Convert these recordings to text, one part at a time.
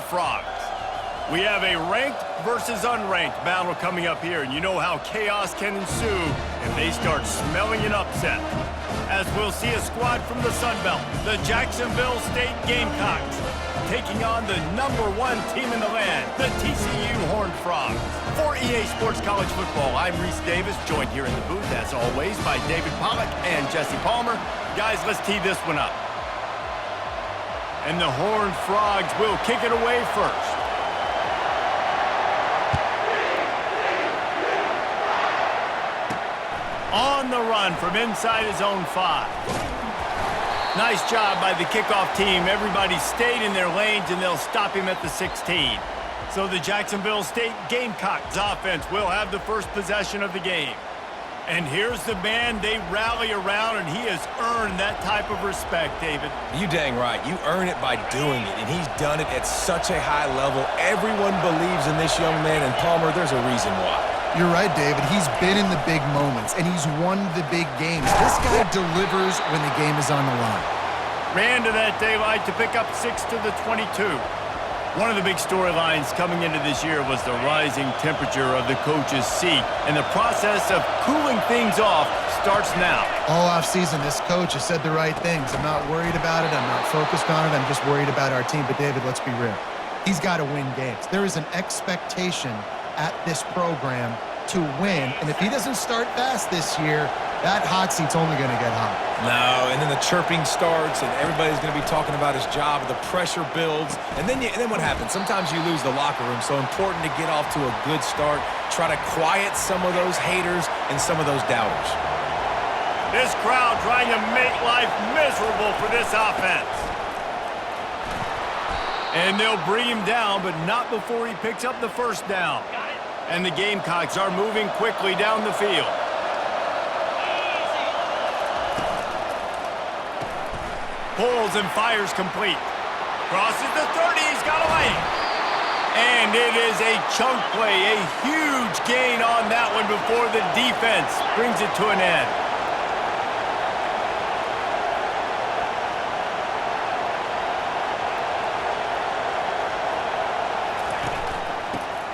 Frogs. We have a ranked versus unranked battle coming up here, and you know how chaos can ensue if they start smelling an upset. As we'll see a squad from the Sun Belt, the Jacksonville State Gamecocks, taking on the #1 team in the land, the TCU Horned Frogs. For EA Sports College Football, I'm Reese Davis, joined here in the booth, as always, by David Pollack and Jesse Palmer. Guys, let's tee this one up. And the Horned Frogs will kick it away first. On the run from inside his own 5. Nice job by the kickoff team. Everybody stayed in their lanes, and they'll stop him at the 16. So the Jacksonville State Gamecocks offense will have the first possession of the game. And here's the man they rally around, and he has earned that type of respect, David. You dang right. You earn it by doing it, and he's done it at such a high level. Everyone believes in this young man, and Palmer, there's a reason why. You're right, David. He's been in the big moments, and he's won the big games. This guy delivers when the game is on the line. Ran to that daylight to pick up 6 to the 22. One of the big storylines coming into this year was the rising temperature of the coach's seat, and the process of cooling things off starts now. All offseason, this coach has said the right things. I'm not worried about it. I'm not focused on it. I'm just worried about our team. But, David, let's be real. He's got to win games. There is an expectation at this program to win, and if he doesn't start fast this year, that hot seat's only going to get hot. No, and then the chirping starts, and everybody's going to be talking about his job. The pressure builds, and then what happens? Sometimes you lose the locker room, so important to get off to a good start. Try to quiet some of those haters and some of those doubters. This crowd trying to make life miserable for this offense. And they'll bring him down, but not before he picks up the first down. And the Gamecocks are moving quickly down the field. Pulls and fires complete. Crosses the 30, he's got a lane. And it is a chunk play, a huge gain on that one before the defense brings it to an end.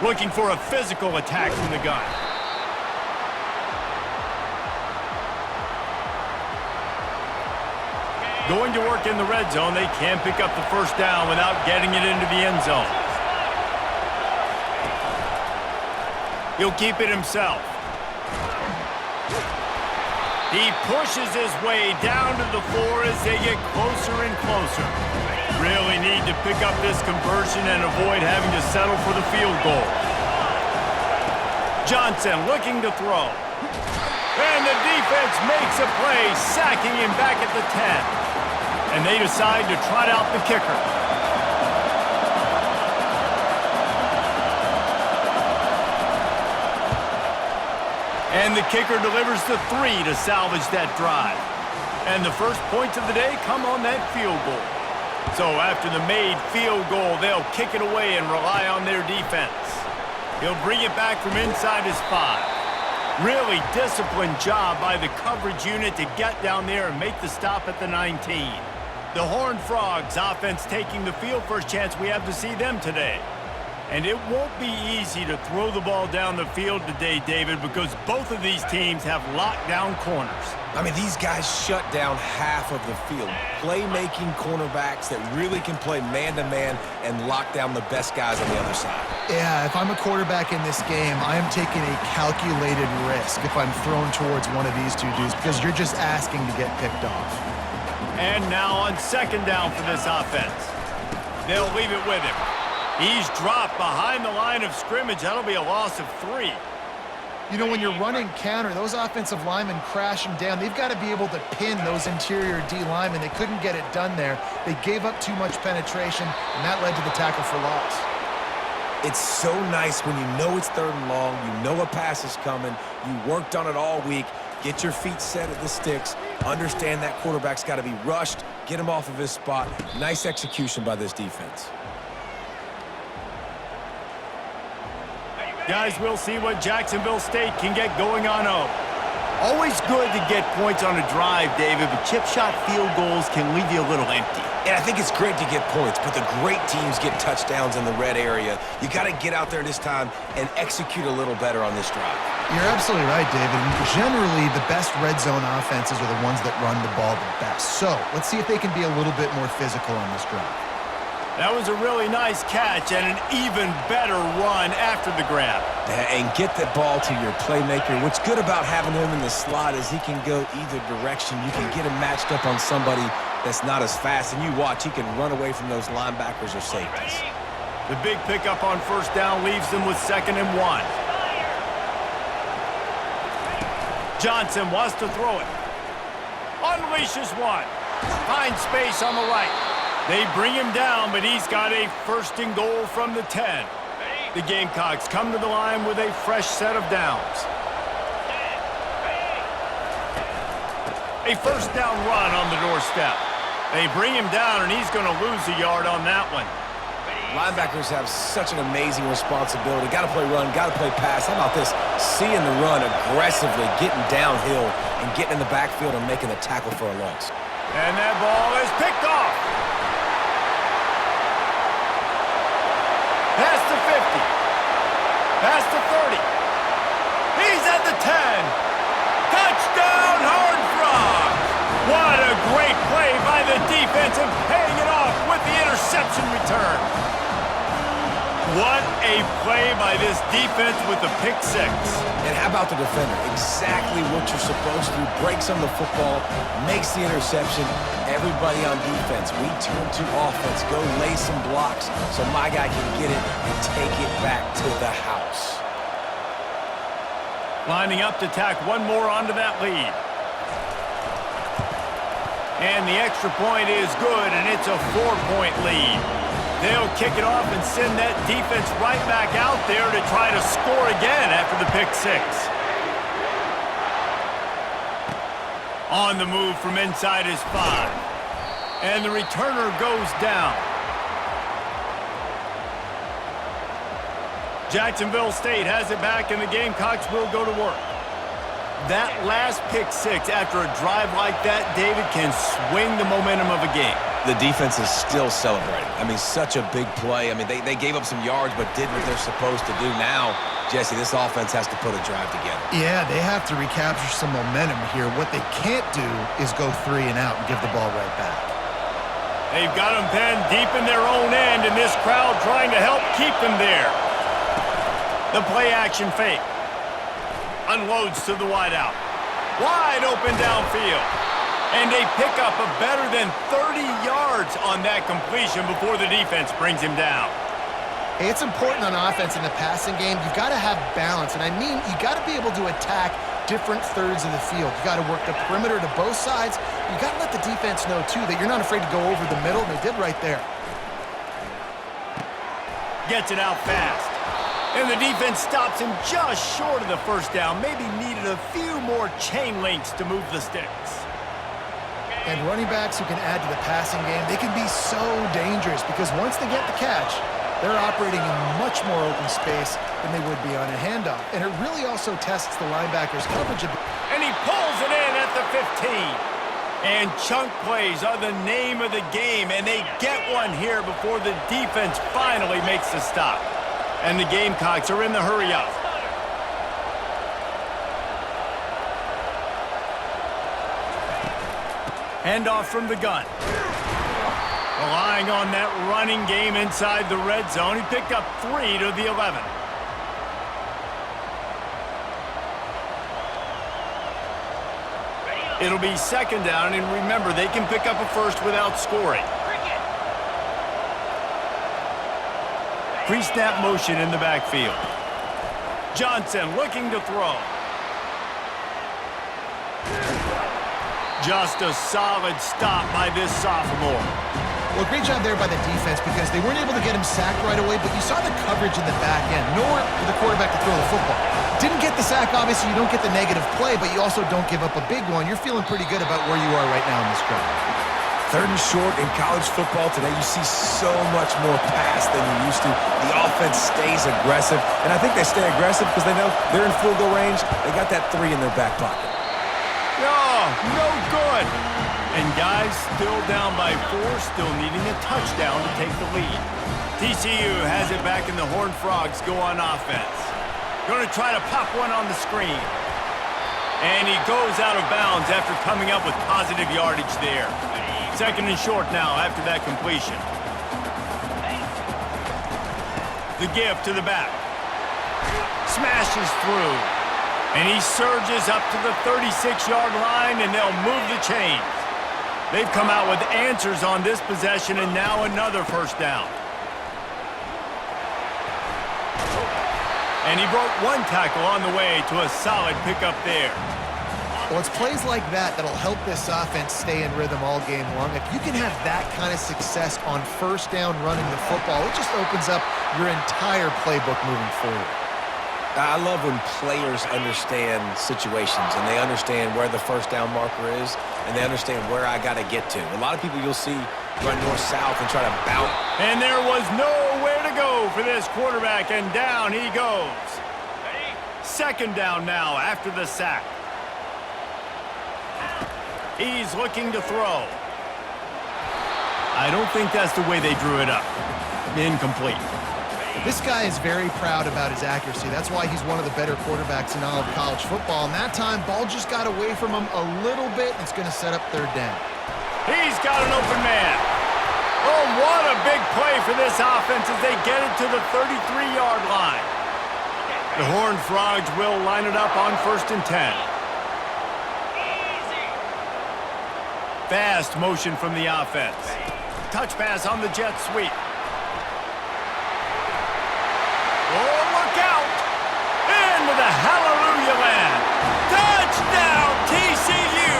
Looking for a physical attack from the gun. Going to work in the red zone. They can pick up the first down without getting it into the end zone. He'll keep it himself. He pushes his way down to the 4 as they get closer and closer. Really need to pick up this conversion and avoid having to settle for the field goal. Johnson looking to throw. And the defense makes a play, sacking him back at the 10. And they decide to trot out the kicker. And the kicker delivers the 3 to salvage that drive. And the first points of the day come on that field goal. So after the made field goal, they'll kick it away and rely on their defense. He'll bring it back from inside his 5. Really disciplined job by the coverage unit to get down there and make the stop at the 19. The Horned Frogs offense taking the field. First chance we have to see them today. And it won't be easy to throw the ball down the field today, David, because both of these teams have lockdown corners. I mean, these guys shut down half of the field. Playmaking cornerbacks that really can play man-to-man and lock down the best guys on the other side. Yeah, if I'm a quarterback in this game, I am taking a calculated risk if I'm thrown towards one of these two dudes because you're just asking to get picked off. And now on second down for this offense. They'll leave it with him. He's dropped behind the line of scrimmage. That'll be a loss of 3. You know, when you're running counter, those offensive linemen crashing down, they've got to be able to pin those interior D linemen. They couldn't get it done there. They gave up too much penetration, and that led to the tackle for loss. It's so nice when you know it's 3rd and long, you know a pass is coming, you worked on it all week, get your feet set at the sticks, understand that quarterback's got to be rushed, get him off of his spot. Nice execution by this defense. Guys, we'll see what Jacksonville State can get going on. Always good to get points on a drive, David, but chip shot field goals can leave you a little empty. And I think it's great to get points, but the great teams get touchdowns in the red area. You got to get out there this time and execute a little better on this drive. You're absolutely right, David. And generally, the best red zone offenses are the ones that run the ball the best. So let's see if they can be a little bit more physical on this drive. That was a really nice catch and an even better run after the grab. And get the ball to your playmaker. What's good about having him in the slot is he can go either direction. You can get him matched up on somebody that's not as fast, and you watch, he can run away from those linebackers or safeties. The big pickup on first down leaves them with 2nd and 1. Johnson wants to throw it. Unleashes one. Finds space on the right. They bring him down, but he's got a 1st and goal from the 10. The Gamecocks come to the line with a fresh set of downs. A 1st down run on the doorstep. They bring him down, and he's going to lose a yard on that one. Linebackers have such an amazing responsibility. Got to play run, got to play pass. How about this? Seeing the run aggressively, getting downhill, and getting in the backfield and making the tackle for a loss. And that ball is picked off. Past the 50. Past the 30. He's at the 10. Touchdown, Horned Frogs. What a great play by the defense and paying it off with the interception return. What a play by this defense with the pick 6. And how about the defender? Exactly what you're supposed to do. Breaks on the football, makes the interception. Everybody on defense, we turn to offense. Go lay some blocks so my guy can get it and take it back to the house. Lining up to tack one more onto that lead. And the extra point is good, and it's a 4-point lead. They'll kick it off and send that defense right back out there to try to score again after the pick 6. On the move from inside his 5. And the returner goes down. Jacksonville State has it back, and the Gamecocks will go to work. That last pick 6 after a drive like that, David, can swing the momentum of a game. The defense is still celebrating. I mean, such a big play. I mean, they gave up some yards but did what they're supposed to do. Now, Jesse, this offense has to put a drive together. Yeah, they have to recapture some momentum here. What they can't do is go 3 and out and give the ball right back. They've got them penned deep in their own end, and this crowd trying to help keep them there. The play-action fake. Unloads to the wideout. Wide open downfield. And they pick up a better than 30 yards on that completion before the defense brings him down. Hey, it's important on offense in the passing game. You've got to have balance. And I mean, you got to be able to attack different thirds of the field. You got to work the perimeter to both sides. You got to let the defense know, too, that you're not afraid to go over the middle, and they did right there. Gets it out fast. And the defense stops him just short of the 1st down. Maybe needed a few more chain links to move the sticks. And running backs who can add to the passing game, they can be so dangerous because once they get the catch, they're operating in much more open space than they would be on a handoff. And it really also tests the linebackers' coverage. And he pulls it in at the 15. And chunk plays are the name of the game, and they get one here before the defense finally makes the stop. And the Gamecocks are in the hurry-up. Handoff from the gun. Relying on that running game inside the red zone. He picked up 3 to the 11. It'll be 2nd down, and remember, they can pick up a 1st without scoring. Pre-snap motion in the backfield. Johnson looking to throw. Just a solid stop by this sophomore. Well, great job there by the defense because they weren't able to get him sacked right away, but you saw the coverage in the back end. Nowhere for the quarterback to throw the football. Didn't get the sack, obviously. You don't get the negative play, but you also don't give up a big one. You're feeling pretty good about where you are right now in this drive. 3rd and short in college football today, you see so much more pass than you used to. The offense stays aggressive, and I think they stay aggressive because they know they're in field goal range. They got that 3 in their back pocket. No good. And guys, still down by 4, still needing a touchdown to take the lead. TCU has it back and the Horned Frogs go on offense. Going to try to pop one on the screen. And he goes out of bounds after coming up with positive yardage there. 2nd and short now after that completion. The give to the back. Smashes through. And he surges up to the 36-yard line, and they'll move the chains. They've come out with answers on this possession, and now another first down. And he broke one tackle on the way to a solid pickup there. Well, it's plays like that that'll help this offense stay in rhythm all game long. If you can have that kind of success on first down running the football, it just opens up your entire playbook moving forward. I love when players understand situations and they understand where the first down marker is and they understand where I got to get to. A lot of people you'll see run north-south and try to bounce. And there was nowhere to go for this quarterback, and down he goes. 2nd down now after the sack. He's looking to throw. I don't think that's the way they drew it up. Incomplete. This guy is very proud about his accuracy. That's why he's one of the better quarterbacks in all of college football. And that time, ball just got away from him a little bit. It's going to set up 3rd down. He's got an open man. Oh, what a big play for this offense as they get it to the 33-yard line. The Horned Frogs will line it up on 1st and 10. Fast motion from the offense. Touch pass on the jet sweep. Oh, look out! Into the hallelujah land. Touchdown, TCU!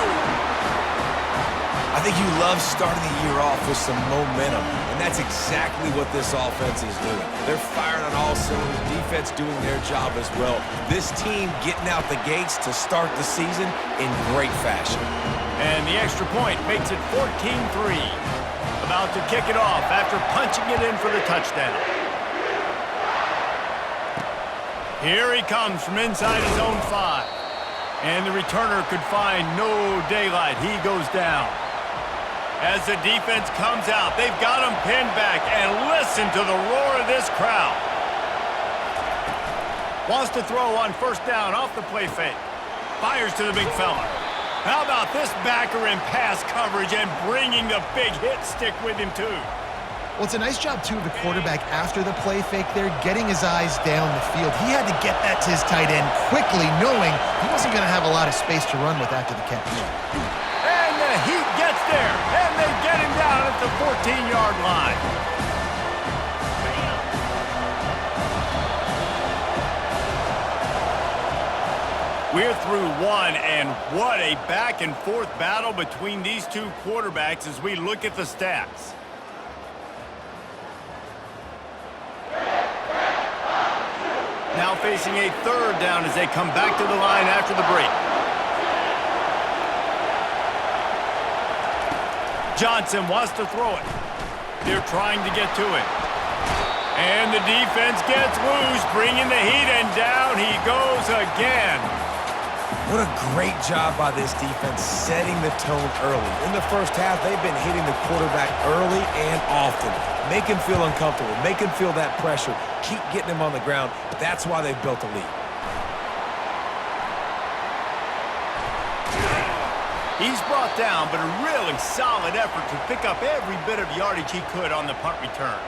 I think you love starting the year off with some momentum, and that's exactly what this offense is doing. They're firing on all cylinders, defense doing their job as well. This team getting out the gates to start the season in great fashion. And the extra point makes it 14-3. About to kick it off after punching it in for the touchdown. Here he comes from inside his own 5. And the returner could find no daylight. He goes down. As the defense comes out, they've got him pinned back, and listen to the roar of this crowd. Wants to throw on 1st down off the play fake. Fires to the big fella. How about this backer in pass coverage and bringing the big hit stick with him too? Well, it's a nice job, too, of the quarterback after the play fake there, getting his eyes down the field. He had to get that to his tight end quickly, knowing he wasn't going to have a lot of space to run with after the catch. And the Heat gets there, and they get him down at the 14-yard line. We're through 1, and what a back-and-forth battle between these two quarterbacks as we look at the stats. Now facing a 3rd down as they come back to the line after the break. Johnson wants to throw it. They're trying to get to it. And the defense gets loose, bringing the heat, and down he goes again. What a great job by this defense setting the tone early. In the first half, they've been hitting the quarterback early and often. Make him feel uncomfortable. Make him feel that pressure. Keep getting him on the ground. That's why they've built a lead. He's brought down, but a really solid effort to pick up every bit of yardage he could on the punt return.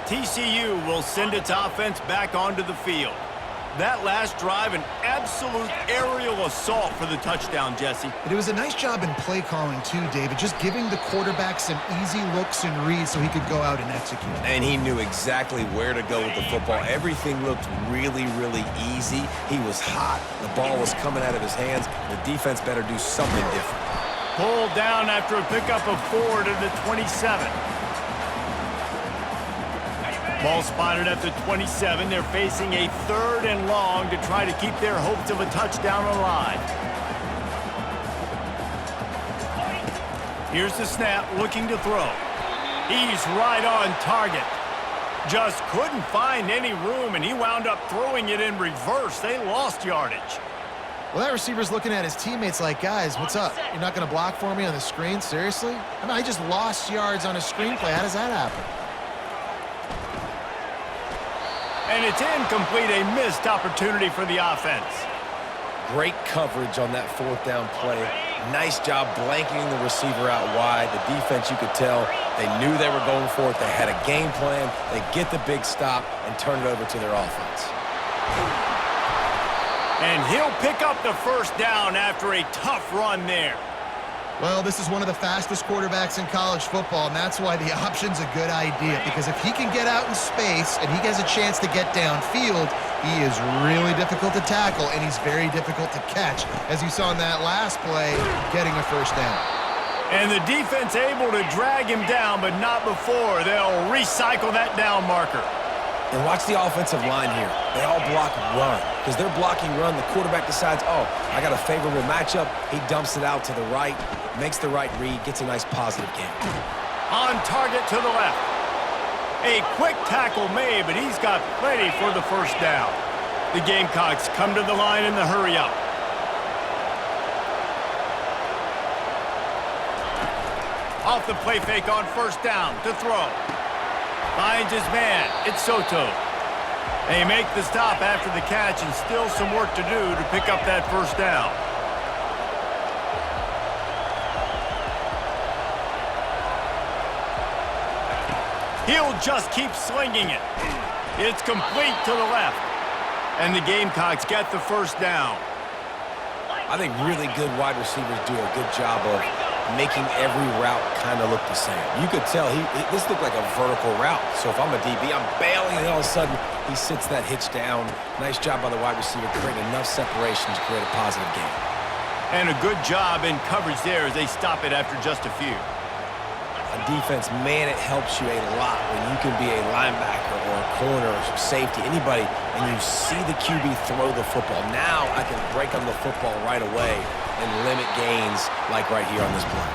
TCU will send its offense back onto the field. That last drive, an absolute aerial assault for the touchdown, Jesse. But it was a nice job in play calling, too, David, just giving the quarterback some easy looks and reads so he could go out and execute. And he knew exactly where to go with the football. Everything looked really, really easy. He was hot. The ball was coming out of his hands. The defense better do something different. Pulled down after a pickup of 4 to the 27. Ball spotted at the 27. They're facing a 3rd and long to try to keep their hopes of a touchdown alive. Here's the snap, looking to throw. He's right on target. Just couldn't find any room, and he wound up throwing it in reverse. They lost yardage. Well, that receiver's looking at his teammates like, guys, what's up? You're not going to block for me on the screen? Seriously? I mean, I just lost yards on a screenplay. How does that happen? And it's incomplete, a missed opportunity for the offense. Great coverage on that fourth down play. Nice job blanketing the receiver out wide. The defense, you could tell, they knew they were going for it. They had a game plan. They get the big stop and turn it over to their offense. And he'll pick up the first down after a tough run there. Well, this is one of the fastest quarterbacks in college football, and that's why the option's a good idea, because if he can get out in space and he has a chance to get downfield, he is really difficult to tackle, and he's very difficult to catch, as you saw in that last play, getting a first down. And the defense able to drag him down, but not before. They'll recycle that down marker. And watch the offensive line here. They all block run. Because they're blocking run, the quarterback decides, oh, I got a favorable matchup. He dumps it out to the right, makes the right read, gets a nice positive gain. On target to the left. A quick tackle made, but he's got plenty for the first down. The Gamecocks come to the line in the hurry-up. Off the play fake on first down to throw. Finds his man. It's Soto. They make the stop after the catch, and still some work to do to pick up that first down. He'll just keep slinging it. It's complete to the left. And the Gamecocks get the first down. I think really good wide receivers do a good job of making every route kind of look the same. You could tell this looked like a vertical route. So if I'm a DB, I'm bailing, and all of a sudden he sits that hitch down. Nice job by the wide receiver, creating enough separation to create a positive gain. And a good job in coverage there as they stop it after just a few. On defense, man, it helps you a lot when you can be a linebacker or a corner or some safety, anybody, and you see the QB throw the football. Now I can break on the football right away and limit gains like right here on this play.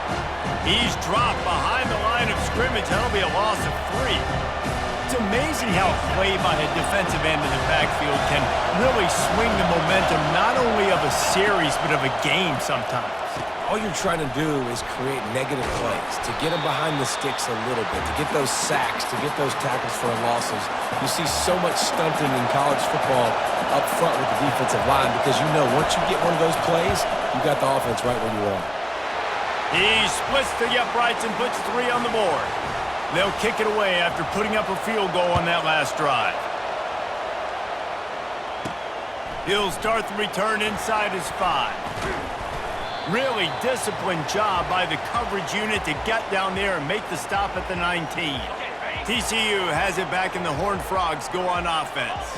He's dropped behind the line of scrimmage. That'll be a loss of 3. It's amazing how a play by a defensive end in the backfield can really swing the momentum not only of a series but of a game sometimes. All you're trying to do is create negative plays, to get them behind the sticks a little bit, to get those sacks, to get those tackles for losses. You see so much stunting in college football up front with the defensive line because you know once you get one of those plays, you got the offense right where you are. He splits the uprights and puts 3 on the board. They'll kick it away after putting up a field goal on that last drive. He'll start the return inside his 5. Really disciplined job by the coverage unit to get down there and make the stop at the 19. TCU has it back in the Horned Frogs go on offense.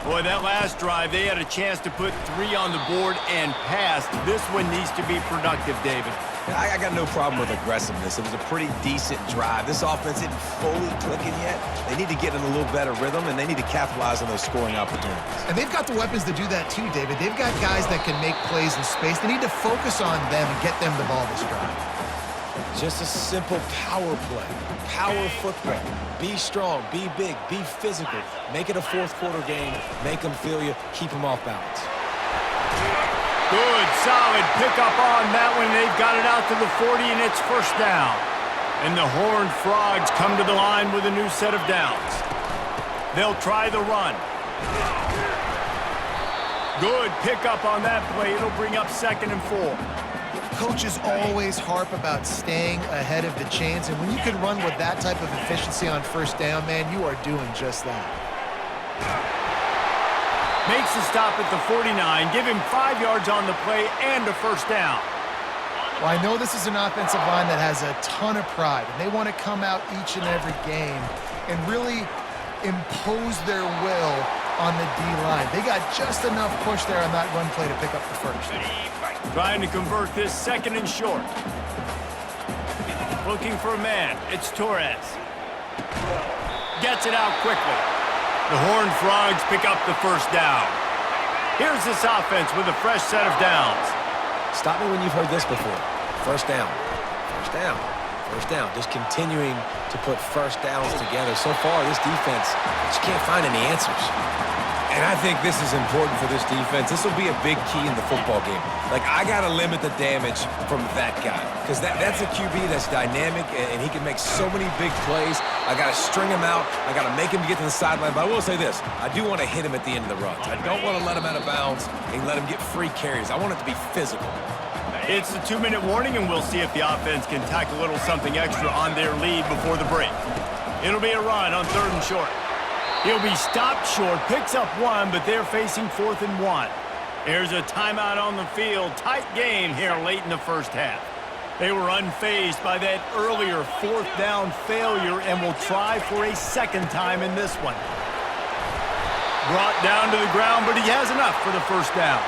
Boy, that last drive, they had a chance to put 3 on the board and passed. This one needs to be productive, David. I got no problem with aggressiveness. It was a pretty decent drive. This offense isn't fully clicking yet. They need to get in a little better rhythm, and they need to capitalize on those scoring opportunities. And they've got the weapons to do that too, David. They've got guys that can make plays in space. They need to focus on them and get them the ball this drive. Just a simple power play. Power football. Be strong, be big, be physical. Make it a fourth quarter game. Make them feel you. Keep them off balance. Good, solid pickup on that one. They've got it out to the 40, and it's first down. And the Horned Frogs come to the line with a new set of downs. They'll try the run. Good pickup on that play. It'll bring up 2nd and 4. Coaches always harp about staying ahead of the chains, and when you can run with that type of efficiency on first down, man, you are doing just that. Makes the stop at the 49. Give him 5 yards on the play and a first down. Well, I know this is an offensive line that has a ton of pride, and they want to come out each and every game and really impose their will on the D-line. They got just enough push there on that run play to pick up the first. Trying to convert this 2nd and short. Looking for a man. It's Torres. Gets it out quickly. The Horned Frogs pick up the first down. Here's this offense with a fresh set of downs. Stop me when you've heard this before. First down. First down. First down. Just continuing to put first downs together. So far, this defense just can't find any answers. And I think this is important for this defense. This will be a big key in the football game. Like, I got to limit the damage from that guy because that's a QB that's dynamic, and he can make so many big plays. I got to string him out. I got to make him get to the sideline. But I will say this. I do want to hit him at the end of the runs. I don't want to let him out of bounds and let him get free carries. I want it to be physical. It's the 2-minute warning, and we'll see if the offense can tack a little something extra on their lead before the break. It'll be a run on 3rd and short. He'll be stopped short, picks up 1, but they're facing 4th and 1. There's a timeout on the field. Tight game here late in the first half. They were unfazed by that earlier 4th down failure and will try for a 2nd time in this one. Brought down to the ground, but he has enough for the 1st down.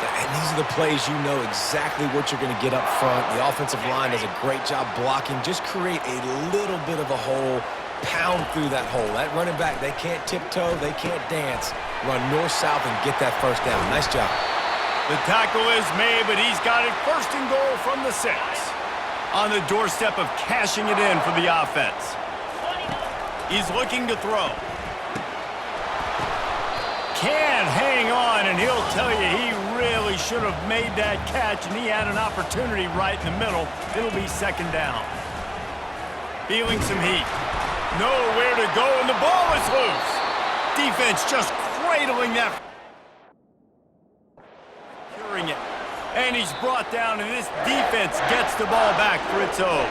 And these are the plays you know exactly what you're going to get up front. The offensive line does a great job blocking. Just create a little bit of a hole. Pound through that hole. That running back, they can't tiptoe, they can't dance. Run north-south and get that 1st down. Nice job. The tackle is made, but he's got it 1st and goal from the 6. On the doorstep of cashing it in for the offense. He's looking to throw. Can hang on, and he'll tell you he really should have made that catch, and he had an opportunity right in the middle. It'll be 2nd down. Feeling some heat. Nowhere to go, and the ball is loose. Defense just cradling that. Curing it. And he's brought down, and this defense gets the ball back for its own.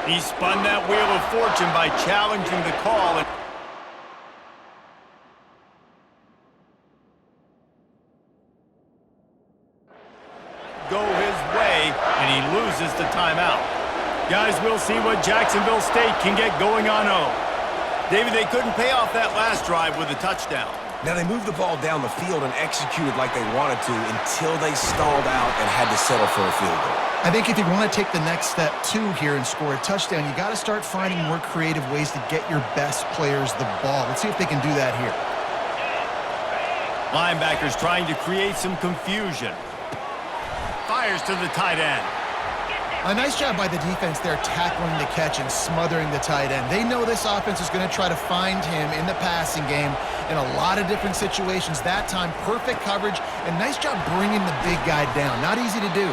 He spun that wheel of fortune by challenging the call. Go his way, and he loses the timeout. Guys, we'll see what Jacksonville State can get going on home. David, they couldn't pay off that last drive with a touchdown. Now, they moved the ball down the field and executed like they wanted to until they stalled out and had to settle for a field goal. I think if you want to take the next step, too, here and score a touchdown, you got to start finding more creative ways to get your best players the ball. Let's see if they can do that here. Linebackers trying to create some confusion. Fires to the tight end. A nice job by the defense there tackling the catch and smothering the tight end. They know this offense is going to try to find him in the passing game in a lot of different situations. That time, perfect coverage, and nice job bringing the big guy down. Not easy to do.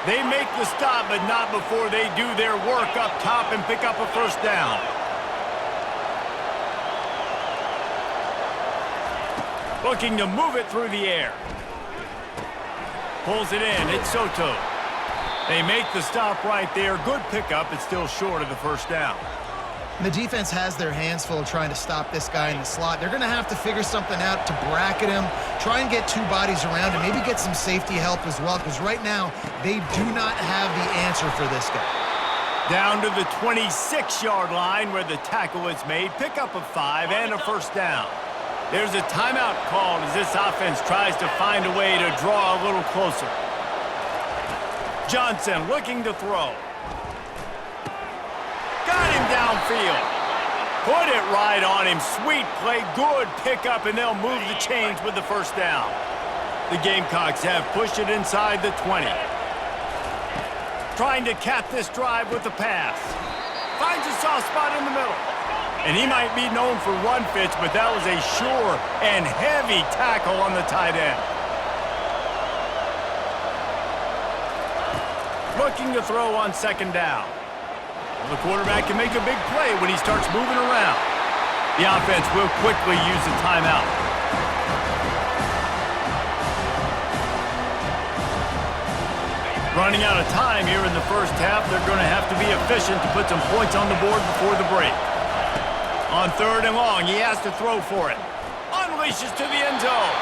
They make the stop, but not before they do their work up top and pick up a 1st down. Looking to move it through the air. Pulls it in. It's Soto. They make the stop right there. Good pickup. It's still short of the 1st down. The defense has their hands full trying to stop this guy in the slot. They're going to have to figure something out to bracket him, try and get 2 bodies around him, maybe get some safety help as well, because right now they do not have the answer for this guy. Down to the 26-yard line where the tackle is made. Pickup of 5 and a 1st down. There's a timeout called as this offense tries to find a way to draw a little closer. Johnson looking to throw. Got him downfield. Put it right on him. Sweet play. Good pickup, and they'll move the chains with the 1st down. The Gamecocks have pushed it inside the 20. Trying to cap this drive with the pass. Finds a soft spot in the middle. And he might be known for run fits, but that was a sure and heavy tackle on the tight end. Looking to throw on 2nd down. Well, the quarterback can make a big play when he starts moving around. The offense will quickly use the timeout. Running out of time here in the 1st half, they're going to have to be efficient to put some points on the board before the break. On 3rd and long, he has to throw for it. Unleashes to the end zone.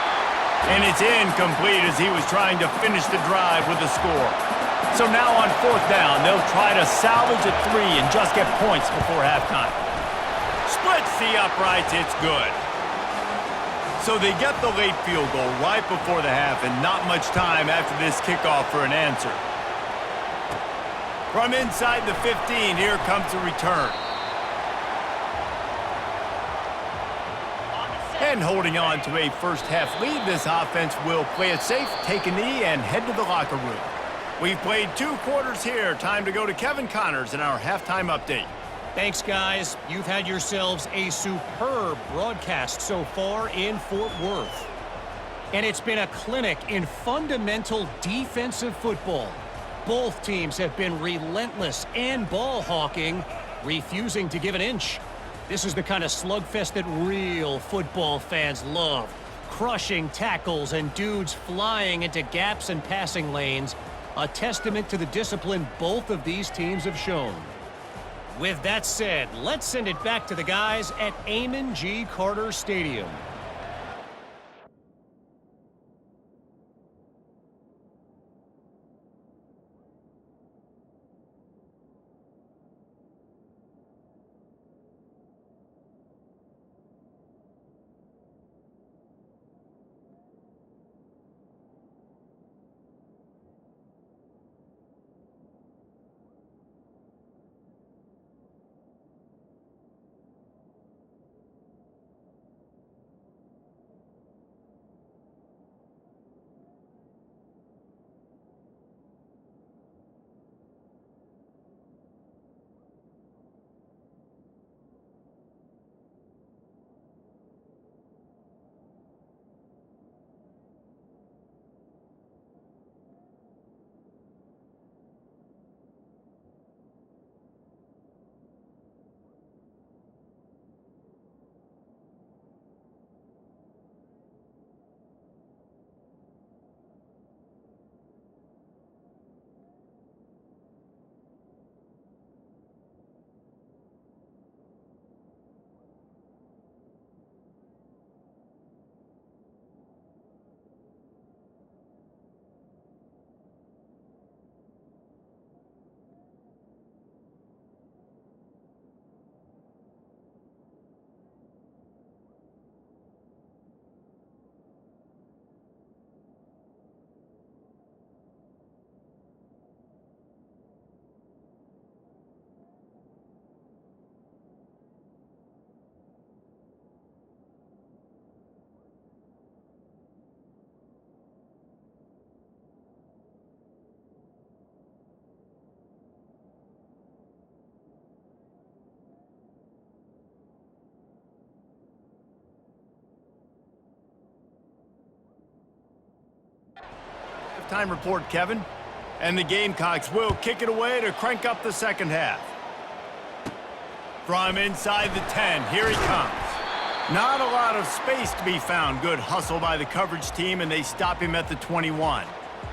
And it's incomplete as he was trying to finish the drive with a score. So now on 4th down, they'll try to salvage a 3 and just get points before halftime. Splits the uprights, it's good. So they get the late field goal right before the half and not much time after this kickoff for an answer. From inside the 15, here comes the return. And holding on to a 1st half lead, this offense will play it safe, take a knee, and head to the locker room. We've played 2 quarters here. Time to go to Kevin Connors in our halftime update. Thanks, guys. You've had yourselves a superb broadcast so far in Fort Worth. And it's been a clinic in fundamental defensive football. Both teams have been relentless and ball hawking, refusing to give an inch. This is the kind of slugfest that real football fans love. Crushing tackles and dudes flying into gaps and passing lanes. A testament to the discipline both of these teams have shown. With that said, let's send it back to the guys at Amon G. Carter Stadium. Time report, Kevin. And the Gamecocks will kick it away to crank up the second half. From inside the 10, here he comes. Not a lot of space to be found. Good hustle by the coverage team, and they stop him at the 21.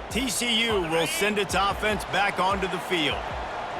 TCU will send its offense back onto the field.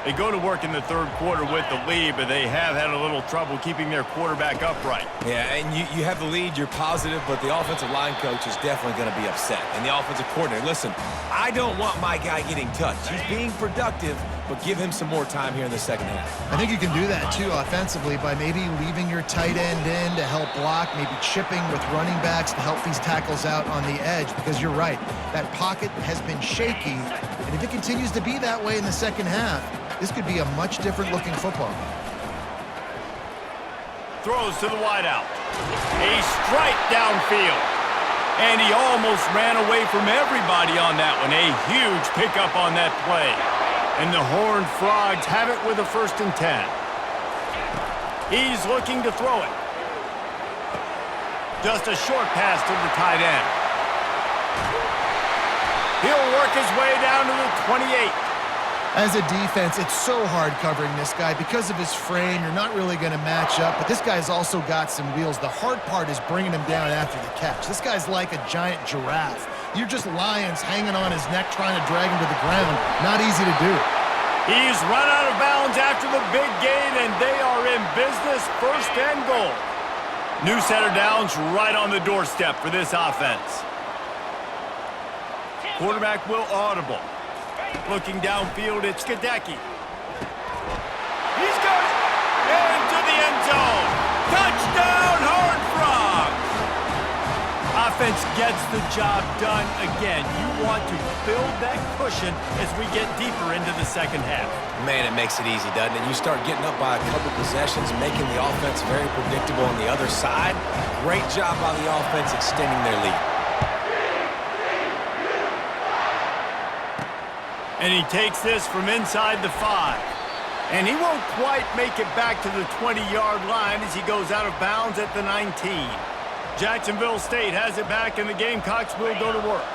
They go to work in the third quarter with the lead, but they have had a little trouble keeping their quarterback upright. Yeah, and you have the lead, you're positive, but the offensive line coach is definitely going to be upset. And the offensive coordinator, listen, I don't want my guy getting touched. He's being productive, but give him some more time here in the second half. I think you can do that, too, offensively, by maybe leaving your tight end in to help block, maybe chipping with running backs to help these tackles out on the edge, because you're right, that pocket has been shaky, and if it continues to be that way in the second half, this could be a much different looking football. Throws to the wideout. A strike downfield. And he almost ran away from everybody on that one. A huge pickup on that play. And the Horned Frogs have it with a 1st and 10. He's looking to throw it. Just a short pass to the tight end. He'll work his way down to the 28. As a defense, it's so hard covering this guy. Because of his frame, you're not really going to match up, but this guy's also got some wheels. The hard part is bringing him down after the catch. This guy's like a giant giraffe. You're just lions hanging on his neck trying to drag him to the ground. Not easy to do. He's run out of bounds after the big gain, and they are in business, 1st and goal. New set of downs right on the doorstep for this offense. Quarterback will audible. Looking downfield, it's Gadecki. He's got it! Into the end zone! Touchdown, Horned Frogs! Offense gets the job done again. You want to build that cushion as we get deeper into the second half. Man, it makes it easy, doesn't it? You start getting up by a couple possessions, making the offense very predictable on the other side. Great job by the offense extending their lead. And he takes this from inside the 5. And he won't quite make it back to the 20-yard line as he goes out of bounds at the 19. Jacksonville State has it back, and the Gamecocks will go to work.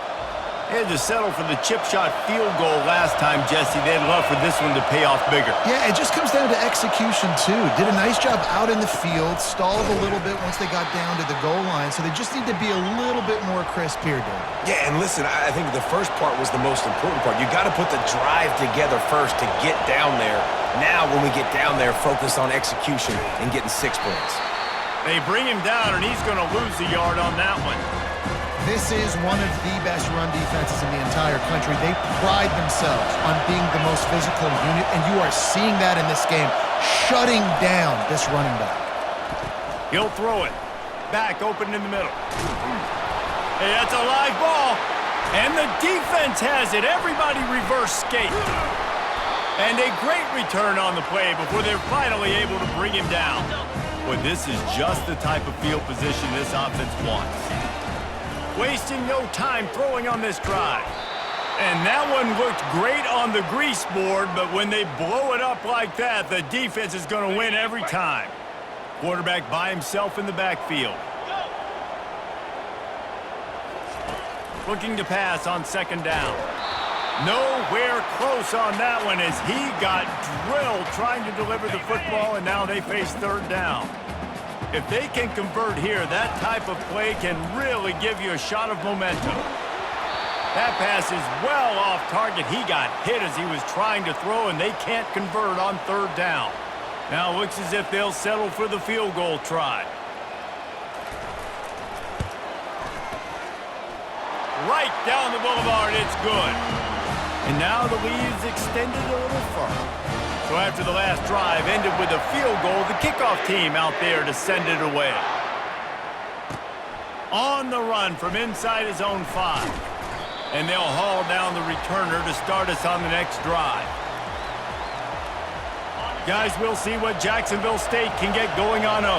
They had to settle for the chip shot field goal last time, Jesse. They'd love for this one to pay off bigger. Yeah, it just comes down to execution, too. Did a nice job out in the field, stalled a little bit once they got down to the goal line, so they just need to be a little bit more crisp here, Dave. Yeah, and listen, I think the first part was the most important part. You got to put the drive together first to get down there. Now, when we get down there, focus on execution and getting 6 points. They bring him down, and he's going to lose a yard on that one. This is one of the best run defenses in the entire country. They pride themselves on being the most physical unit, and you are seeing that in this game, shutting down this running back. He'll throw it. Back open in the middle. Hey, that's a live ball. And the defense has it. Everybody reverse skate. And a great return on the play before they're finally able to bring him down. But this is just the type of field position this offense wants. Wasting no time throwing on this drive. And that one looked great on the grease board, but when they blow it up like that, the defense is going to win every time. Quarterback by himself in the backfield. Looking to pass on second down. Nowhere close on that one as he got drilled trying to deliver the football, and now they face third down. If they can convert here, that type of play can really give you a shot of momentum. That pass is well off target. He got hit as he was trying to throw, and they can't convert on third down. Now it looks as if they'll settle for the field goal try. Right down the boulevard, it's good. And now the lead is extended a little further. So after the last drive ended with a field goal, the kickoff team out there to send it away. On the run from inside his own 5. And they'll haul down the returner to start us on the next drive. Guys, we'll see what Jacksonville State can get going on 0.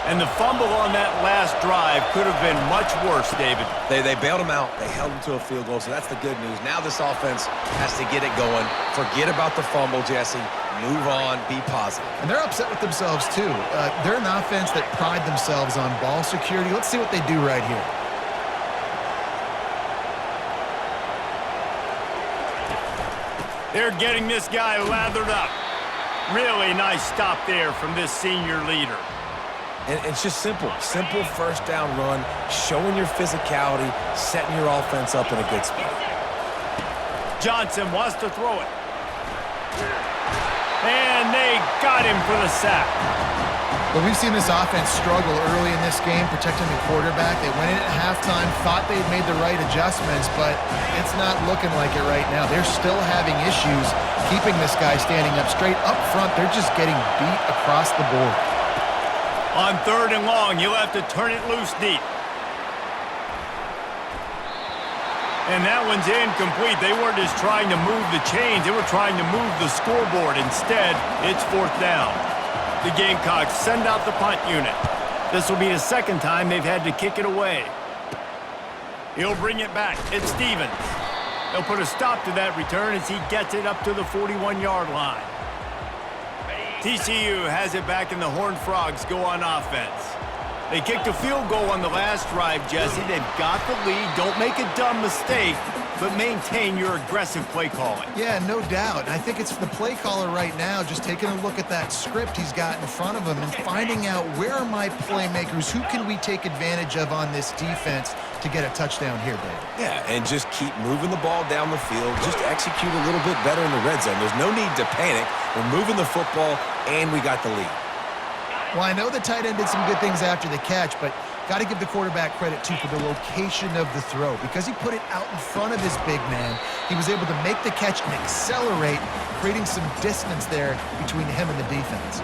And the fumble on that last drive could have been much worse, David. They bailed him out. They held him to a field goal, so that's the good news. Now this offense has to get it going. Forget about the fumble, Jesse. Move on. Be positive. And they're upset with themselves, too. They're an offense that pride themselves on ball security. Let's see what they do right here. They're getting this guy lathered up. Really nice stop there from this senior leader. And it's just simple. Simple first down run, showing your physicality, setting your offense up in a good spot. Johnson wants to throw it. And they got him for the sack. Well, we've seen this offense struggle early in this game, protecting the quarterback. They went in at halftime, thought they had made the right adjustments, but it's not looking like it right now. They're still having issues keeping this guy standing up straight. Up front, they're just getting beat across the board. On third and long, you'll have to turn it loose deep. And that one's incomplete. They weren't just trying to move the chains. They were trying to move the scoreboard. Instead, it's fourth down. The Gamecocks send out the punt unit. This will be the second time they've had to kick it away. He'll bring it back. It's Stevens. They'll put a stop to that return as he gets it up to the 41-yard line. TCU has it back, and the Horned Frogs go on offense. They kicked a field goal on the last drive, Jesse. They've got the lead. Don't make a dumb mistake, but maintain your aggressive play calling. Yeah, no doubt. I think it's the play caller right now just taking a look at that script he's got in front of him and finding out where are my playmakers, who can we take advantage of on this defense to get a touchdown here, Dave. Yeah, and just keep moving the ball down the field. Just execute a little bit better in the red zone. There's no need to panic. We're moving the football, and we got the lead. Well, I know the tight end did some good things after the catch, but got to give the quarterback credit, too, for the location of the throw. Because he put it out in front of his big man, he was able to make the catch and accelerate, creating some distance there between him and the defense.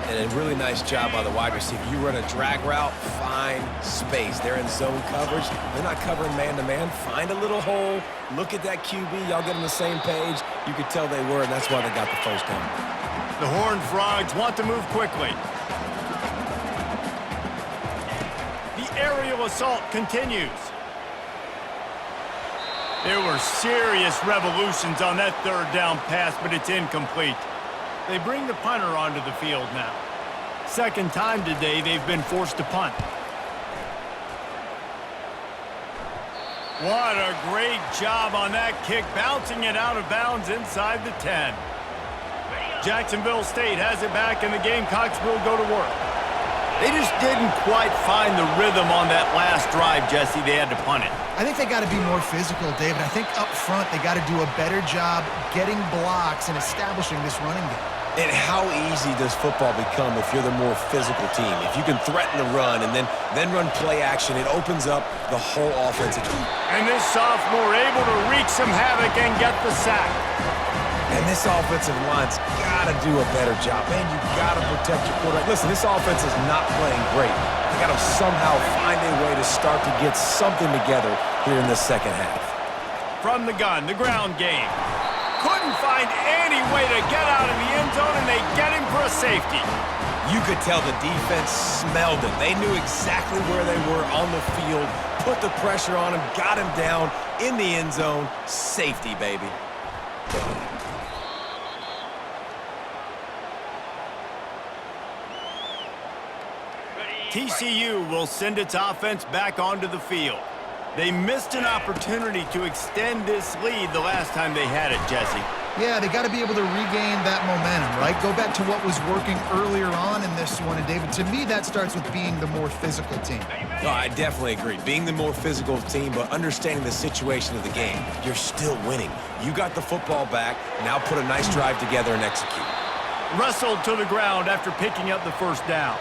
And a really nice job by the wide receiver. You run a drag route, find space. They're in zone coverage. They're not covering man-to-man. Find a little hole. Look at that QB. Y'all get on the same page. You could tell they were, and that's why they got the first down. The Horned Frogs want to move quickly. The aerial assault continues. There were serious revolutions on that third down pass, but it's incomplete. They bring the punter onto the field now. Second time today they've been forced to punt. What a great job on that kick, bouncing it out of bounds inside the 10. Jacksonville State has it back, and the Gamecocks will go to work. They just didn't quite find the rhythm on that last drive, Jesse. They had to punt it. I think they got to be more physical, David. I think up front they got to do a better job getting blocks and establishing this running game. And how easy does football become if you're the more physical team? If you can threaten the run and then run play action, it opens up the whole offensive team. And this sophomore able to wreak some havoc and get the sack. And this offensive line's got to do a better job. Man, you got to protect your quarterback. Listen, this offense is not playing great. They got to somehow find a way to start to get something together here in the second half. From the gun, the ground game. Couldn't find any way to get out of the end zone, and they get him for a safety. You could tell the defense smelled it. They knew exactly where they were on the field, put the pressure on him, got him down in the end zone. Safety, baby. TCU will send its offense back onto the field. They missed an opportunity to extend this lead the last time they had it, Jesse. Yeah, they got to be able to regain that momentum, right? Go back to what was working earlier on in this one. And, David, to me, that starts with being the more physical team. No, I definitely agree. Being the more physical team, but understanding the situation of the game. You're still winning. You got the football back. Now put a nice drive together and execute. Wrestled to the ground after picking up the first down.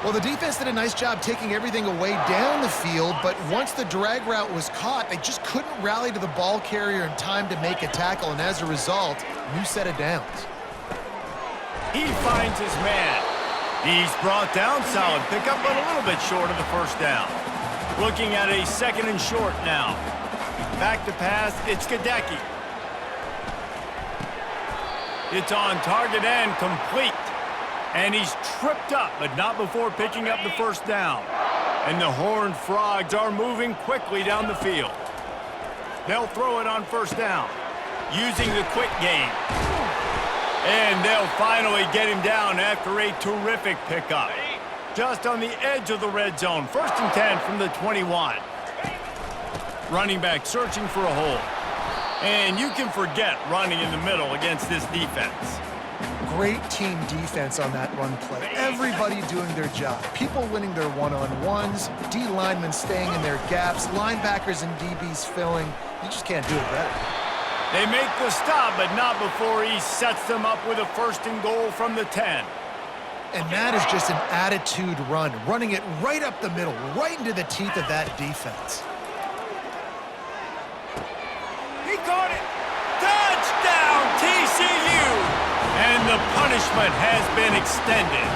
Well, the defense did a nice job taking everything away down the field, but once the drag route was caught, they just couldn't rally to the ball carrier in time to make a tackle, and as a result, new set of downs. He finds his man. He's brought down, solid pickup, but a little bit short of the first down. Looking at a second and short now. Back to pass, it's Gadecki. It's on target and complete. And he's tripped up, but not before picking up the first down. And the Horned Frogs are moving quickly down the field. They'll throw it on first down, using the quick game. And they'll finally get him down after a terrific pickup. Just on the edge of the red zone. 1st and 10 from the 21. Running back searching for a hole. And you can forget running in the middle against this defense. Great team defense on that run play. Everybody doing their job. People winning their one-on-ones, D linemen staying in their gaps, linebackers and DBs filling. You just can't do it better. They make the stop, but not before he sets them up with a 1st and goal from the 10. And that is just an attitude run, running it right up the middle, right into the teeth of that defense. He caught it. Touchdown, TCU! And the punishment has been extended.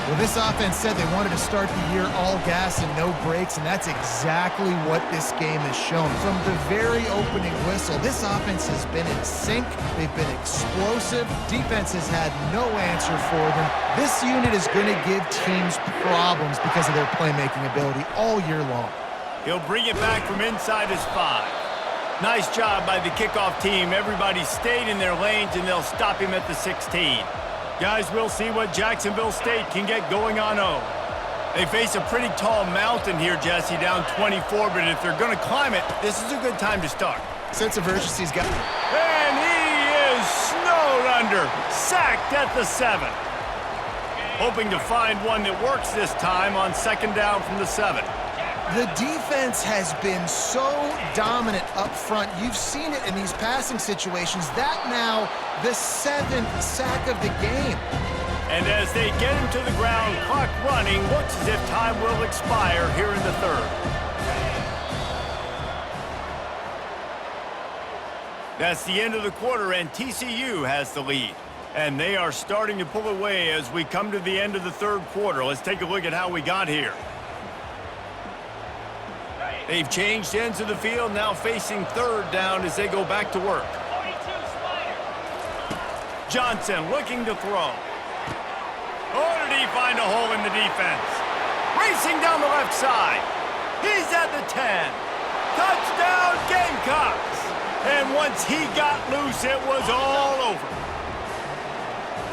Well, this offense said they wanted to start the year all gas and no brakes, and that's exactly what this game has shown. From the very opening whistle, this offense has been in sync. They've been explosive. Defense has had no answer for them. This unit is going to give teams problems because of their playmaking ability all year long. He'll bring it back from inside his 5. Nice job by the kickoff team. Everybody stayed in their lanes, and they'll stop him at the 16. Guys, we'll see what Jacksonville State can get going on O. They face a pretty tall mountain here, Jesse, down 24, but if they're going to climb it, this is a good time to start. Sense of urgency's got... And he is snowed under, sacked at the 7. Hoping to find one that works this time on 2nd down from the 7. The defense has been so dominant up front. You've seen it in these passing situations. That now the 7th sack of the game. And as they get him to the ground, clock running, looks as if time will expire here in the 3rd. That's the end of the quarter, and TCU has the lead. And they are starting to pull away as we come to the end of the 3rd quarter. Let's take a look at how we got here. They've changed ends of the field, now facing 3rd down as they go back to work. Johnson looking to throw. Oh, did he find a hole in the defense? Racing down the left side. He's at the 10. Touchdown, Gamecocks. And once he got loose, it was all over.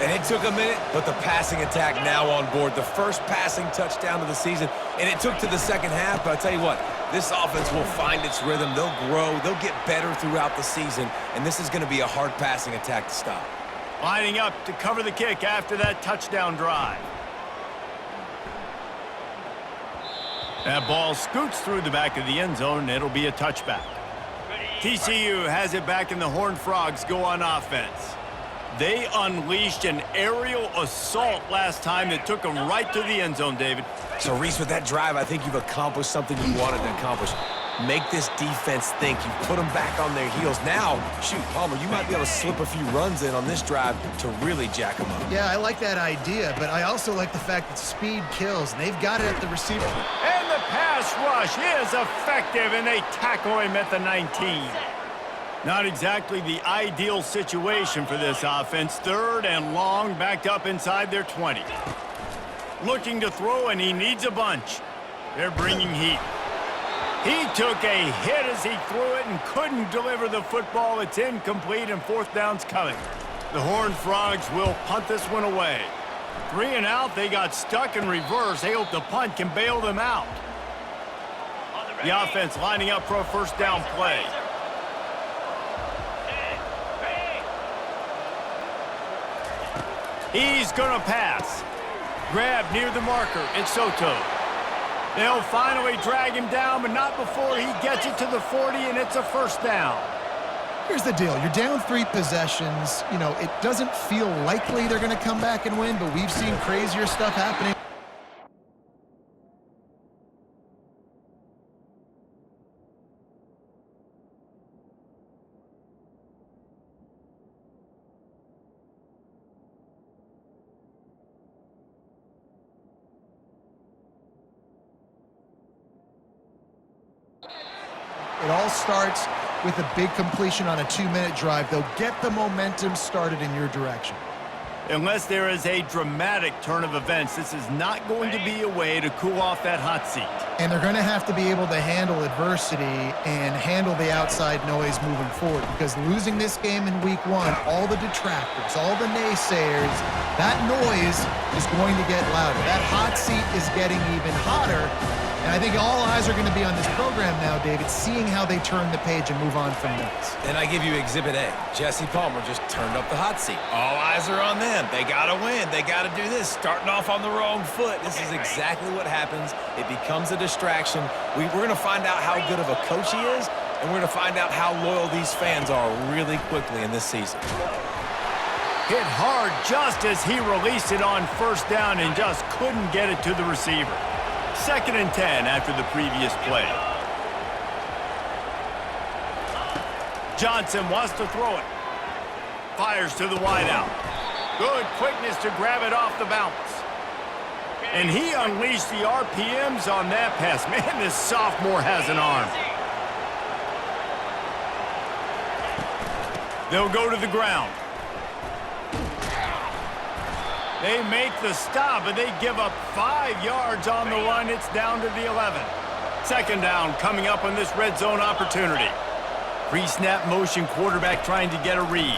And it took a minute, but the passing attack now on board. The first passing touchdown of the season, and it took to the second half, but I'll tell you what, this offense will find its rhythm. They'll grow. They'll get better throughout the season, and this is going to be a hard passing attack to stop. Lining up to cover the kick after that touchdown drive. That ball scoots through the back of the end zone, and it'll be a touchback. TCU has it back, and the Horned Frogs go on offense. They unleashed an aerial assault last time that took them right to the end zone, David. So, Reese, with that drive, I think you've accomplished something you wanted to accomplish. Make this defense think. You put them back on their heels. Now, shoot, Palmer, you might be able to slip a few runs in on this drive to really jack them up. Yeah, I like that idea, but I also like the fact that speed kills, and they've got it at the receiver. And the pass rush is effective, and they tackle him at the 19. Not exactly the ideal situation for this offense. 3rd and long, backed up inside their 20. Looking to throw, and he needs a bunch. They're bringing heat. He took a hit as he threw it and couldn't deliver the football. It's incomplete, and 4th down's coming. The Horned Frogs will punt this one away. 3 and out, they got stuck in reverse. They hope the punt can bail them out. The offense lining up for a 1st down play. He's going to pass. Grab near the marker. It's Soto. They'll finally drag him down, but not before he gets it to the 40, and it's a 1st down. Here's the deal. You're down 3 possessions. You know, it doesn't feel likely they're going to come back and win, but we've seen crazier stuff happening. It all starts with a big completion on a 2-minute drive. They'll get the momentum started in your direction. Unless there is a dramatic turn of events, this is not going to be a way to cool off that hot seat. And they're going to have to be able to handle adversity and handle the outside noise moving forward, because losing this game in week 1, all the detractors, all the naysayers, that noise is going to get louder. That hot seat is getting even hotter. And I think all eyes are going to be on this program now, David, seeing how they turn the page and move on from this. And I give you Exhibit A. Jesse Palmer just turned up the hot seat. All eyes are on them. They got to win. They got to do this. Starting off on the wrong foot. This is exactly what happens. It becomes a distraction. We're going to find out how good of a coach he is, and we're going to find out how loyal these fans are really quickly in this season. Hit hard just as he released it on 1st down and just couldn't get it to the receiver. 2nd and 10 after the previous play. Johnson wants to throw it. Fires to the wideout. Good quickness to grab it off the bounce. And he unleashed the RPMs on that pass. Man, this sophomore has an arm. They'll go to the ground. They make the stop, and they give up 5 yards on the run. It's down to the 11. 2nd down coming up on this red zone opportunity. Pre-snap motion, quarterback trying to get a read.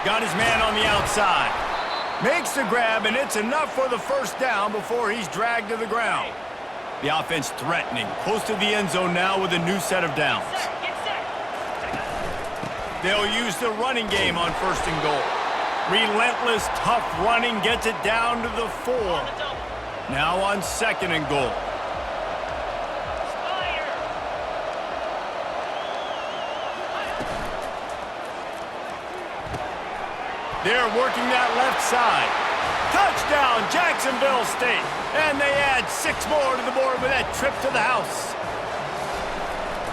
Got his man on the outside. Makes the grab, and it's enough for the 1st down before he's dragged to the ground. The offense threatening, close to the end zone now with a new set of downs. They'll use the running game on 1st and goal. Relentless, tough running gets it down to the 4. Now on 2nd and goal. They're working that left side. Touchdown, Jacksonville State. And they add 6 more to the board with that trip to the house.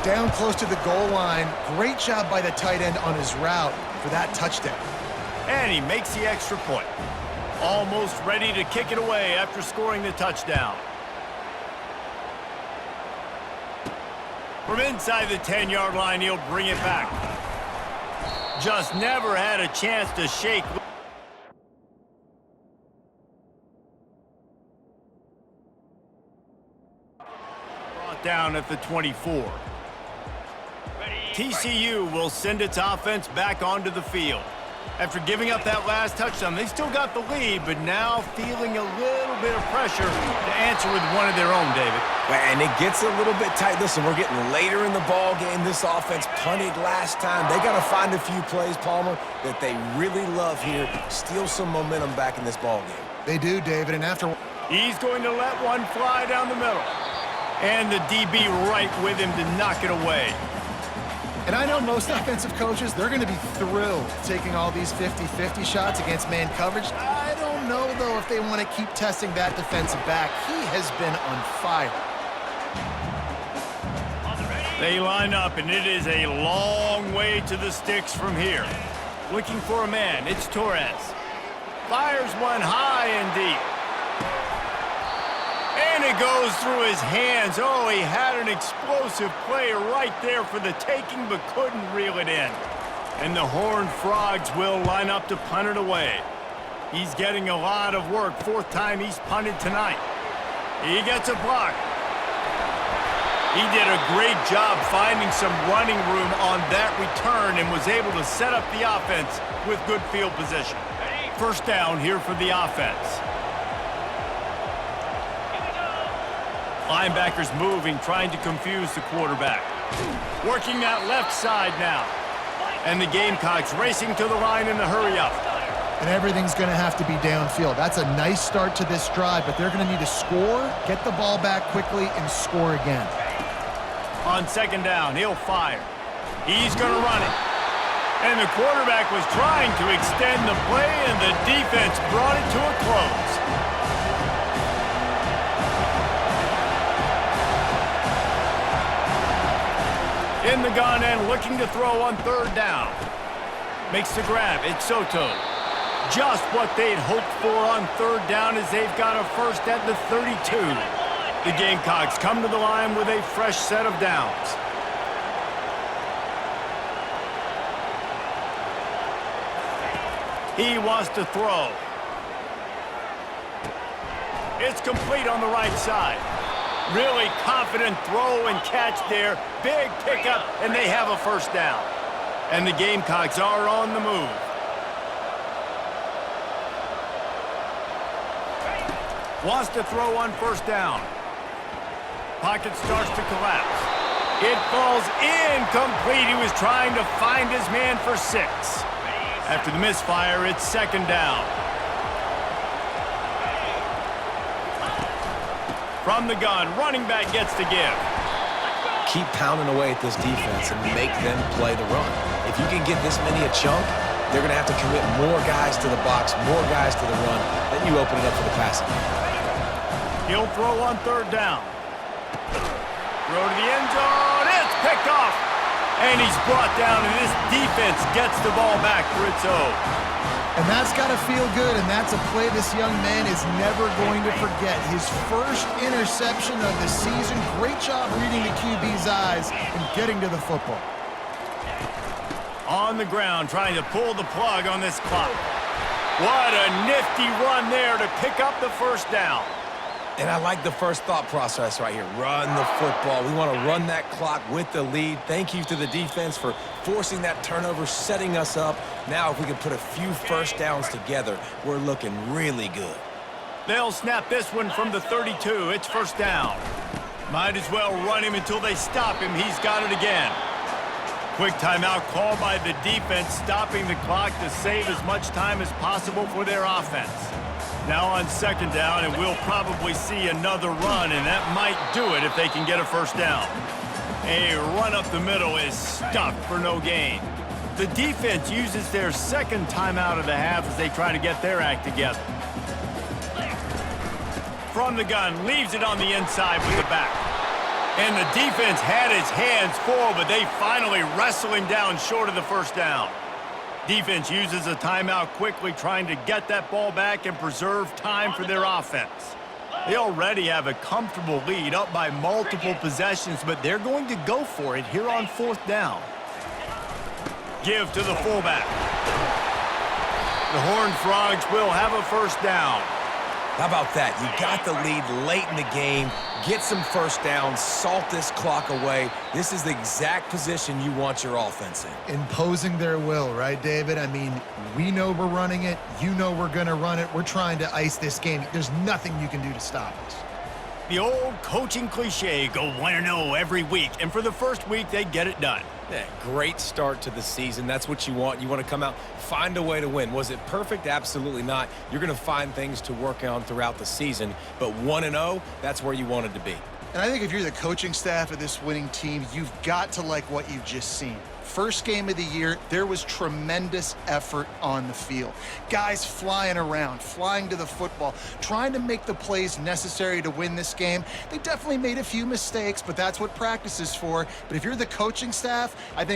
Down close to the goal line. Great job by the tight end on his route for that touchdown. And he makes the extra point. Almost ready to kick it away after scoring the touchdown. From inside the 10-yard line, he'll bring it back. Just never had a chance to shake. Brought down at the 24. TCU will send its offense back onto the field. After giving up that last touchdown, they still got the lead, but now feeling a little bit of pressure to answer with one of their own, David. And it gets a little bit tight. Listen, we're getting later in the ball game. This offense punted last time. They got to find a few plays, Palmer, that they really love here. Steal some momentum back in this ball game. They do, David, and after... He's going to let one fly down the middle. And the DB right with him to knock it away. And I know most offensive coaches, they're going to be thrilled taking all these 50-50 shots against man coverage. I don't know, though, if they want to keep testing that defensive back. He has been on fire. They line up, and it is a long way to the sticks from here. Looking for a man, it's Torres. Fires one high and deep. And it goes through his hands. Oh, he had an explosive play right there for the taking, but couldn't reel it in. And the Horned Frogs will line up to punt it away. He's getting a lot of work. Fourth time he's punted tonight. He gets a block. He did a great job finding some running room on that return and was able to set up the offense with good field position. First down here for the offense. Linebackers moving, trying to confuse the quarterback. Working that left side now. And the Gamecocks racing to the line in a hurry-up. And everything's going to have to be downfield. That's a nice start to this drive, but they're going to need to score, get the ball back quickly, and score again. On second down, he'll fire. He's going to run it. And the quarterback was trying to extend the play, and the defense brought it to a close. In the gun and looking to throw on third down. Makes the grab. It's Soto. Just what they'd hoped for on third down as they've got a first at the 32. The Gamecocks come to the line with a fresh set of downs. He wants to throw. It's complete on the right side. Really confident throw and catch there. Big pickup, and they have a first down. And the Gamecocks are on the move. Wants to throw on first down. Pocket starts to collapse. It falls incomplete. He was trying to find his man for 6. After the misfire, it's second down. From the gun, running back gets to give. Keep pounding away at this defense and make them play the run. If you can get this many a chunk, they're going to have to commit more guys to the box, more guys to the run. Then you open it up for the passing. He'll throw on third down. Throw to the end zone. It's picked off. And he's brought down, and this defense gets the ball back for its own. And that's got to feel good, and that's a play this young man is never going to forget. His first interception of the season. Great job reading the QB's eyes and getting to the football. On the ground, trying to pull the plug on this clock. What a nifty run there to pick up the first down. And I like the first thought process right here. Run the football. We want to run that clock with the lead. Thank you to the defense for forcing that turnover, setting us up. Now if we can put a few first downs together, we're looking really good. They'll snap this one from the 32. It's first down. Might as well run him until they stop him. He's got it again. Quick timeout called by the defense, stopping the clock to save as much time as possible for their offense. Now on second down, and we'll probably see another run, and that might do it if they can get a first down. A run up the middle is stuck for no gain. The defense uses their second timeout of the half as they try to get their act together. From the gun, leaves it on the inside with the back. And the defense had his hands full, but they finally wrestle him down short of the first down. Defense uses a timeout quickly, trying to get that ball back and preserve time for their offense. They already have a comfortable lead, up by multiple possessions, but they're going to go for it here on fourth down. Give to the fullback. The Horned Frogs will have a first down. How about that? You got the lead late in the game, get some first downs, salt this clock away. This is the exact position you want your offense in. Imposing their will, right, David? I mean, we know we're running it. You know we're going to run it. We're trying to ice this game. There's nothing you can do to stop us. The old coaching cliche, go 1-0 every week, and for the first week, they get it done. Yeah, great start to the season. That's what you want. You want to come out, find a way to win. Was it perfect? Absolutely not. You're going to find things to work on throughout the season, but 1-0, that's where you wanted to be. And I think if you're the coaching staff of this winning team, you've got to like what you've just seen. First game of the year, there was tremendous effort on the field. Guys flying around, flying to the football, trying to make the plays necessary to win this game. They definitely made a few mistakes, but that's what practice is for. But if you're the coaching staff, I think